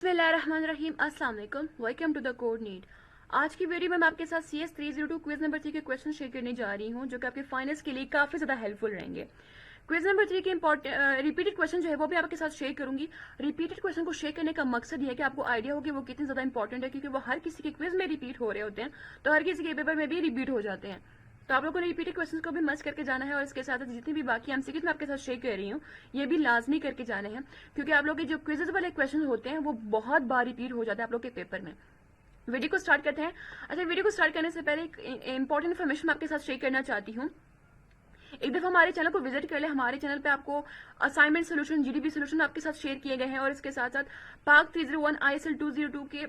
बिस्मिल्लाहिर्रहमानिर्रहीम, अस्सलाम वालेकुम, welcome to the code need. आज की वीडियो में मैं आपके साथ CS 302 क्विज नंबर 3 के क्वेश्चन शेयर करने जा रही हूं, जो कि आपके फाइनल्स के लिए काफ़ी ज़्यादा हेल्पफुल रहेंगे। क्विज नंबर 3 के रिपीटेड क्वेश्चन जो है वो भी आपके साथ शेयर करूंगी। रिपीटेड क्वेश्चन को शेयर करने का मकसद ये है कि आपको आइडिया हो कि वो कितने ज़्यादा इंपॉर्टेंट है, क्योंकि वो हर किसी के क्विज में रिपीट हो रहे होते हैं, तो हर किसी के पेपर में भी रिपीट हो जाते हैं। तो आप लोगों ने रिपीटेड क्वेश्चंस को भी मस्ट करके जाना है, और इसके साथ जितनी भी बाकी एमसीक्यूज मैं आपके साथ शेयर कर रही हूँ ये भी लाजमी करके जाने हैं, क्योंकि आप लोग के जो क्विजेज वाले क्वेश्चन होते हैं वो बहुत बार रिपीट हो जाता है आप लोग के पेपर में। वीडियो को स्टार्ट करते हैं। अच्छा, वीडियो को स्टार्ट करने से पहले एक इंपॉर्टेंट इन्फॉर्मेशन मैं आपके साथ शेयर करना चाहती हूँ। एक दफा हमारे चैनल को विजिट कर ले। हमारे चैनल पे आपको असाइनमेंट सोल्यूशन, जीडीपी सोल्यूशन आपके साथ शेयर किए गए हैं, और इसके साथ साथ पाक 301 ISL 202 के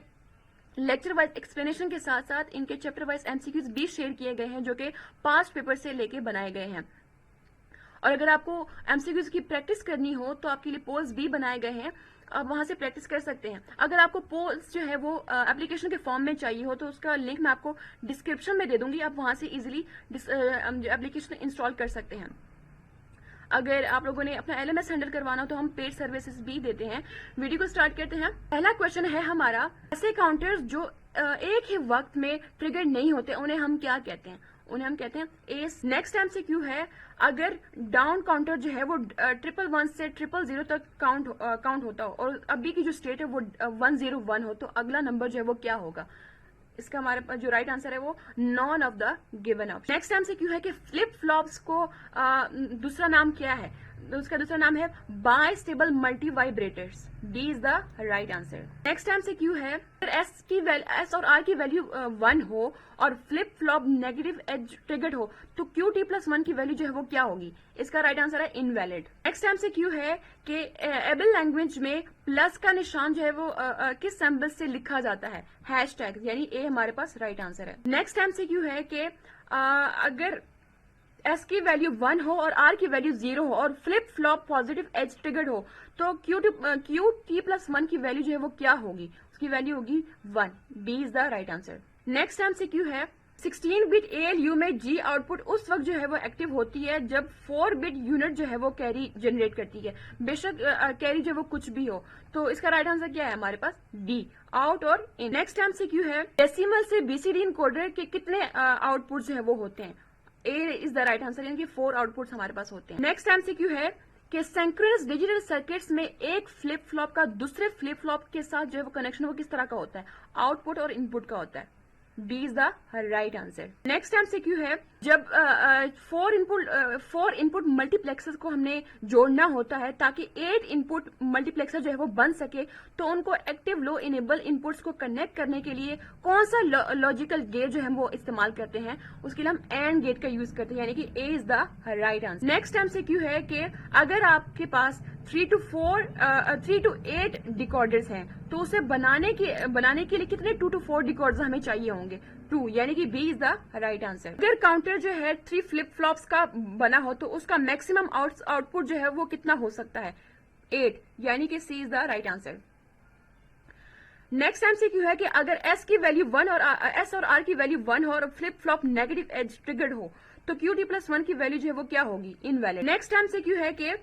लेक्चर वाइज एक्सप्लेनेशन के साथ साथ इनके चैप्टर वाइज एमसीक्यूज भी शेयर किए गए हैं, जो कि पास्ट पेपर से लेके बनाए गए हैं। और अगर आपको एमसीक्यूज की प्रैक्टिस करनी हो तो आपके लिए पोल्स भी बनाए गए हैं, आप वहां से प्रैक्टिस कर सकते हैं। अगर आपको पोल्स जो है वो एप्लीकेशन के फॉर्म में चाहिए हो तो उसका लिंक मैं आपको डिस्क्रिप्शन में दे दूंगी, आप वहां से इजीली एप्लीकेशन इंस्टॉल कर सकते हैं। अगर आप लोगों ने अपना LMS हैंडल करवाना हो तो हम पेड सर्विसेज भी देते हैं। वीडियो को स्टार्ट करते हैं। पहला क्वेश्चन है हमारा, ऐसे काउंटर्स जो एक ही वक्त में ट्रिगर नहीं होते उन्हें हम क्या कहते हैं? उन्हें हम कहते हैं एस। नेक्स्ट MCQ है, अगर डाउन काउंटर जो है वो 111 से 000 तक काउंट होता हो और अभी की जो स्टेट है वो 101 हो, तो अगला नंबर जो है वो क्या होगा? इसका हमारे पास जो राइट आंसर है वो none of the given option. Next MCQ है कि फ्लिप फ्लॉप्स को दूसरा नाम क्या है? उसका दूसरा नाम है by stable multi vibrators. D is the right answer. Next MCQ है, अगर S और R की वैल्यू 1 हो और flip flop negative edge triggered हो तो QT+1 की वैल्यू जो है वो क्या होगी? इसका राइट आंसर है इनवैलिड। नेक्स्ट MCQ है कि एबल लैंग्वेज में प्लस का निशान जो है वो किस सिंबल से लिखा जाता है? हैशटैग, यानी ए हमारे पास राइट आंसर है। नेक्स्ट MCQ है कि अगर S की वैल्यू 1 हो और R की वैल्यू 0 हो और flip flop positive edge triggered हो तो QT+1 की वैल्यू जो है वो क्या होगी? उसकी वैल्यू होगी 1। B is the right answer. Next MCQ है, 16 बिट ALU में G आउटपुट उस वक्त जो है वो एक्टिव होती है जब 4 बिट यूनिट जो है वो कैरी जनरेट करती है, बेशक कैरी जो वो कुछ भी हो। तो इसका राइट आंसर क्या है हमारे पास? डी, आउट और इन। नेक्स्ट MCQ है, डेसिमल से BCD इनकोडर के कितने आउटपुट जो है वो होते हैं? ए इज द राइट आंसर, यानी कि 4 आउटपुट्स हमारे पास होते हैं। नेक्स्ट MCQ है कि सिंक्रोनस डिजिटल सर्किट्स में एक फ्लिप फ्लॉप का दूसरे फ्लिप फ्लॉप के साथ जो है वो कनेक्शन वो किस तरह का होता है? आउटपुट और इनपुट का होता है। B is the right answer. Next MCQ है, जब 4 इनपुट मल्टीप्लेक्सर्स को हमने जोड़ना होता है ताकि 8 इनपुट मल्टीप्लेक्सर जो है वो बन सके, तो उनको एक्टिव लो इनेबल इनपुट्स को कनेक्ट करने के लिए कौन सा लॉजिकल गेट जो है वो इस्तेमाल करते हैं? उसके लिए हम एंड गेट का यूज करते हैं, यानी कि A is the right answer. Next MCQ है कि अगर आपके पास 3 to 8 डिकोडर्स हैं तो उसे बनाने के लिए कितने 2 to 4 डिकोडर्स हमें चाहिए होंगे? 2, यानी कि B is the right answer. अगर काउंटर जो है 3 फ्लिप फ्लॉप्स का बना हो तो उसका मैक्सिमम आउटपुट जो है वो कितना हो सकता है? 8, यानी कि C is the right answer. Next MCQ है कि अगर S की वैल्यू 1 और S और R की वैल्यू 1 हो और flip flop negative edge triggered हो तो QT+1 की वैल्यू जो है वो क्या होगी? इनवैलिड। नेक्स्ट MCQ है कि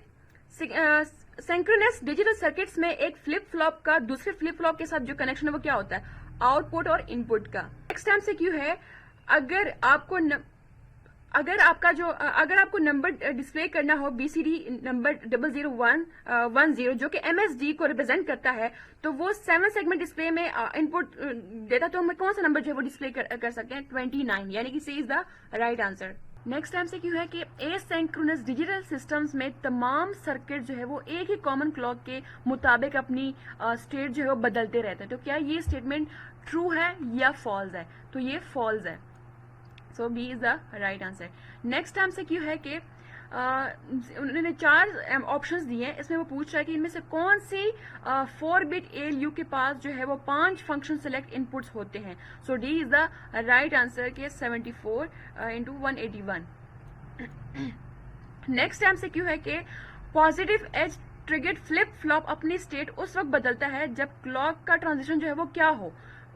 सिंक्रोनस डिजिटल सर्किट्स में एक फ्लिप फ्लॉप का दूसरे फ्लिप फ्लॉप के साथ जो कनेक्शन है वो क्या होता है? आउटपुट और इनपुट का। नेक्स्ट MCQ है, अगर आपको नंबर डिस्प्ले करना हो BCD नंबर 00110 जो कि MSD को रिप्रेजेंट करता है, तो वो 7 सेगमेंट डिस्प्ले में इनपुट देता, तो हमें कौन सा नंबर जो है वो डिस्प्ले कर सकते हैं? 29, यानी कि C is the right answer. Next MCQ है कि एसिंक्रोनस डिजिटल सिस्टम्स में तमाम सर्किट जो है वो एक ही कॉमन क्लॉक के मुताबिक अपनी स्टेट जो है वो बदलते रहते हैं, तो क्या ये स्टेटमेंट ट्रू है या फॉल्स है? तो ये फॉल्स है, so B is the right answer. Next MCQ है कि उन्होंने 4 ऑप्शंस दिए हैं, इसमें वो पूछ रहा है कि इनमें से कौन सी 4 बिट ALU के पास जो है वो 5 फंक्शन सेलेक्ट इनपुट्स होते हैं? So D is the right answer के 74 into 181। नेक्स्ट MCQ है कि positive edge triggered flip flop अपनी स्टेट उस वक्त बदलता है जब क्लॉक का ट्रांजिशन जो है वो क्या हो?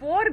4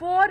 4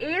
A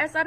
SR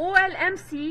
OLMC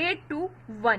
8 to 1,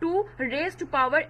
2 raised to power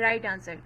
right answer.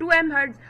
2 MHz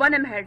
1 MHz,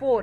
4،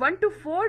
1 to 4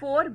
4.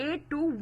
8 to